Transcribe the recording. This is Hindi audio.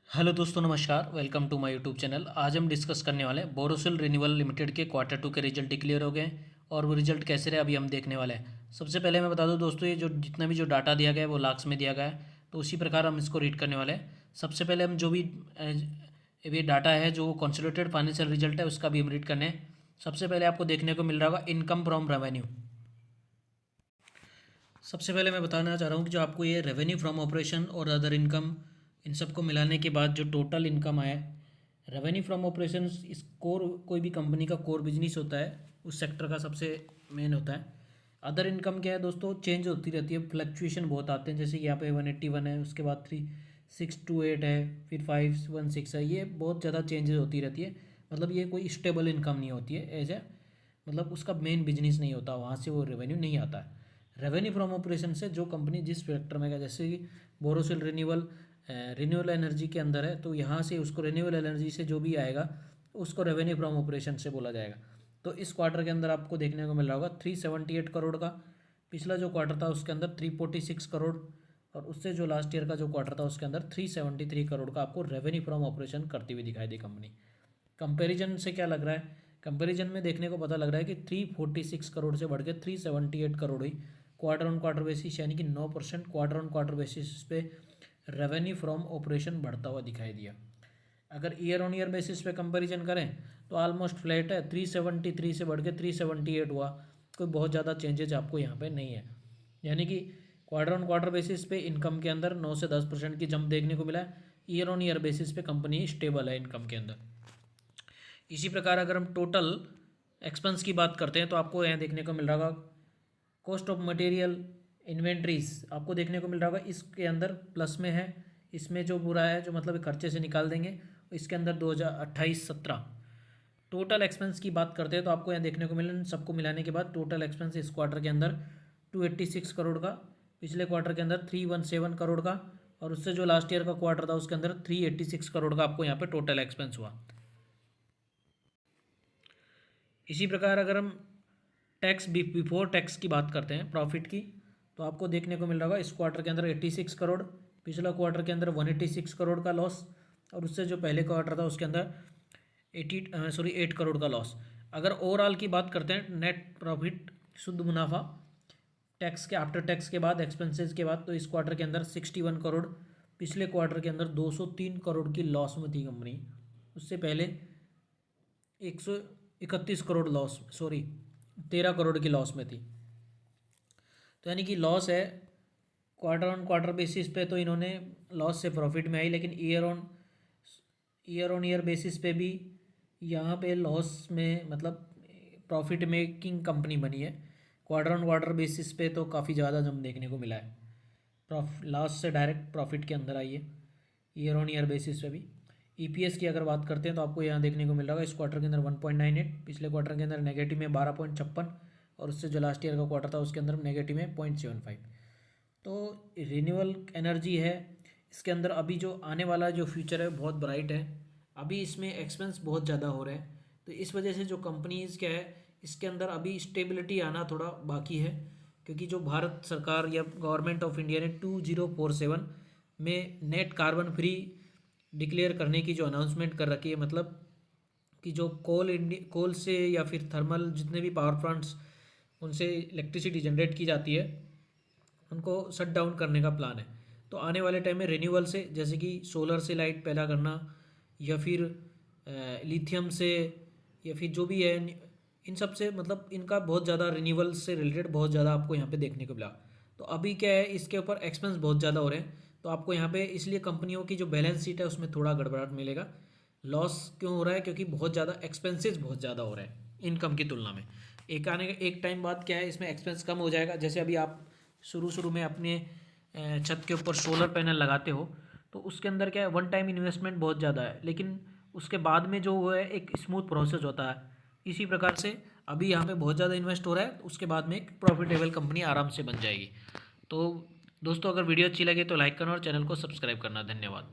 हेलो दोस्तों, नमस्कार। Welcome to my YouTube channel. आज हम डिस्कस करने वाले हैं बोरोसिल रिन्यूएबल लिमिटेड के क्वार्टर 2 के रिजल्ट डिक्लेयर हो गए हैं और वो रिजल्ट कैसे रहे अभी हम देखने वाले हैं। सबसे पहले मैं बता दूं दोस्तों, ये जो जितना भी जो डाटा दिया गया है वो लाख्स में दिया गया है, तो उसी प्रकार हम इसको रीड करने वाले हैं। सबसे पहले हम जो भी ये डाटा है जो कंसोलिडेटेड फाइनेंशियल रिजल्ट है उसका भी हम रीड करने हैं। सबसे पहले आपको देखने को मिल रहा होगा इनकम फ्रॉम रेवेन्यू। सबसे पहले मैं बताना चाह रहा हूँ कि जो आपको ये रेवेन्यू फ्रॉम ऑपरेशन और अदर इनकम, इन सबको मिलाने के बाद जो टोटल इनकम आया, रेवेन्यू फ्रॉम ऑपरेशन इस कोर, कोई भी कंपनी का कोर बिजनेस होता है, उस सेक्टर का सबसे मेन होता है। अदर इनकम क्या है दोस्तों, चेंज होती रहती है, फ्लक्चुएशन बहुत आते हैं। जैसे यहाँ पे 181 है, उसके बाद 3628 है, फिर 516 है, ये बहुत ज़्यादा चेंजेस होती रहती है। मतलब ये कोई स्टेबल इनकम नहीं होती है एज ए, मतलब उसका मेन बिजनेस नहीं होता, वहाँ से वो रेवेन्यू नहीं आता है। रेवेन्यू फ्रॉम ऑपरेशन से जो कंपनी जिस सेक्टर में है, जैसे कि बोरोसिल रिन्यूएबल एनर्जी के अंदर है, तो यहाँ से उसको रिन्यूएबल एनर्जी से जो भी आएगा उसको रेवेन्यू फ्रॉम ऑपरेशन से बोला जाएगा। तो इस क्वार्टर के अंदर आपको देखने को मिल रहा होगा 378 करोड़ का। पिछला जो क्वार्टर था उसके अंदर 346 करोड़, और उससे जो लास्ट ईयर का जो क्वार्टर था उसके अंदर 373 करोड़ का आपको रेवेन्यू फ्रॉम ऑपरेशन करती हुई दिखाई दी कंपनी। कंपैरिजन से क्या लग रहा है, कंपैरिजन में देखने को पता लग रहा है कि 346 करोड़ से बढ़ के 378 करोड़ हुई क्वार्टर ऑन क्वार्टर बेसिस, यानी कि 9% क्वार्टर ऑन क्वार्टर बेसिस पे रेवेन्यू फ्रॉम ऑपरेशन बढ़ता हुआ दिखाई दिया। अगर ईयर ऑन ईयर बेसिस पे कंपैरिजन करें तो ऑलमोस्ट फ्लैट है, 373 से बढ़ के 378 हुआ। कोई बहुत ज़्यादा चेंजेज आपको यहाँ पे नहीं है, यानी कि क्वार्टर ऑन क्वार्टर बेसिस पे इनकम के अंदर 9 से 10% की जंप देखने को मिला है। ईयर ऑन ईयर बेसिस पे कंपनी स्टेबल है इनकम के अंदर। इसी प्रकार अगर हम टोटल एक्सपेंस की बात करते हैं तो आपको यहाँ देखने को मिल रहा होगा कॉस्ट ऑफ मटेरियल इन्वेंट्रीज, आपको देखने को मिल रहा होगा इसके अंदर प्लस में है। इसमें जो बुरा है, जो मतलब खर्चे से निकाल देंगे, इसके अंदर 2028-17 टोटल एक्सपेंस की बात करते हैं तो आपको यहाँ देखने को मिले सबको मिलाने के बाद टोटल एक्सपेंस इस क्वार्टर के अंदर 286 करोड़ का, पिछले क्वार्टर के अंदर 317 करोड़ का, और उससे जो लास्ट ईयर का क्वार्टर था उसके अंदर 386 करोड़ का आपको यहाँ पे टोटल एक्सपेंस हुआ। इसी प्रकार अगर हम टैक्स बिफोर टैक्स की बात करते हैं, प्रॉफिट की, तो आपको देखने को मिल रहा होगा इस क्वार्टर के अंदर 86 करोड़, पिछला क्वार्टर के अंदर 186 करोड़ का लॉस, और उससे जो पहले क्वार्टर था उसके अंदर 8 करोड़ का लॉस। अगर ओवरऑल की बात करते हैं, नेट प्रॉफिट, शुद्ध मुनाफा टैक्स के, आफ्टर टैक्स के बाद, एक्सपेंसेस के बाद, तो इस क्वार्टर के अंदर 61 करोड़, पिछले क्वार्टर के अंदर 203 करोड़ की लॉस में थी कंपनी, उससे पहले 131 करोड़ लॉस, 13 करोड़ की लॉस में थी। तो यानी कि लॉस है क्वार्टर ऑन क्वार्टर बेसिस पे, तो इन्होंने लॉस से प्रॉफिट में आई, लेकिन ईयर ऑन ईयर बेसिस पे भी यहाँ पे लॉस में, मतलब प्रॉफिट मेकिंग कंपनी बनी है। क्वार्टर ऑन क्वार्टर बेसिस पे तो काफ़ी ज़्यादा जम देखने को मिला है, लॉस से डायरेक्ट प्रॉफिट के अंदर आई है। ईयर ऑन ईयर बेसिस पे भी ईपीएस की अगर बात करते हैं तो आपको यहाँ देखने को मिल रहा होगा इस क्वार्टर के अंदर 1.98, पिछले क्वार्टर के अंदर नेगेटिव में 12.56, और उससे जो लास्ट ईयर का क्वार्टर था उसके अंदर नेगेटिव में 0.75। तो रिन्यूएबल एनर्जी है, इसके अंदर अभी जो आने वाला जो फ्यूचर है बहुत ब्राइट है। अभी इसमें एक्सपेंस बहुत ज़्यादा हो रहे हैं, तो इस वजह से जो कंपनीज़ क्या है, इसके अंदर अभी स्टेबिलिटी आना थोड़ा बाकी है, क्योंकि जो भारत सरकार या गवर्नमेंट ऑफ इंडिया ने 2047 में नेट कार्बन फ्री डिक्लेयर करने की जो अनाउंसमेंट कर रखी है, मतलब कि जो कोल से या फिर थर्मल जितने भी पावर प्लांट्स उनसे इलेक्ट्रिसिटी जनरेट की जाती है उनको शट डाउन करने का प्लान है। तो आने वाले टाइम में रिन्यूएबल से, जैसे कि सोलर से लाइट पैदा करना, या फिर लिथियम से, या फिर जो भी है, इन सब से, मतलब इनका बहुत ज़्यादा रिन्यूएबल से रिलेटेड बहुत ज़्यादा आपको यहाँ पे देखने को मिला। तो अभी क्या है, इसके ऊपर एक्सपेंस बहुत ज़्यादा हो रहे हैं, तो आपको यहाँ पे इसलिए कंपनियों की जो बैलेंस शीट है उसमें थोड़ा गड़बड़ाहट मिलेगा। लॉस क्यों हो रहा है, क्योंकि बहुत ज़्यादा एक्सपेंसेस बहुत ज़्यादा हो रहे हैं इनकम की तुलना में। एक टाइम बाद क्या है, इसमें एक्सपेंस कम हो जाएगा। जैसे अभी आप शुरू में अपने छत के ऊपर सोलर पैनल लगाते हो, तो उसके अंदर क्या है, वन टाइम इन्वेस्टमेंट बहुत ज़्यादा है, लेकिन उसके बाद में जो वो है एक स्मूथ प्रोसेस होता है। इसी प्रकार से अभी यहाँ पे बहुत ज़्यादा इन्वेस्ट हो रहा है, उसके बाद में एक प्रॉफिटेबल कंपनी आराम से बन जाएगी। तो दोस्तों, अगर वीडियो अच्छी लगे तो लाइक करना और चैनल को सब्सक्राइब करना। धन्यवाद।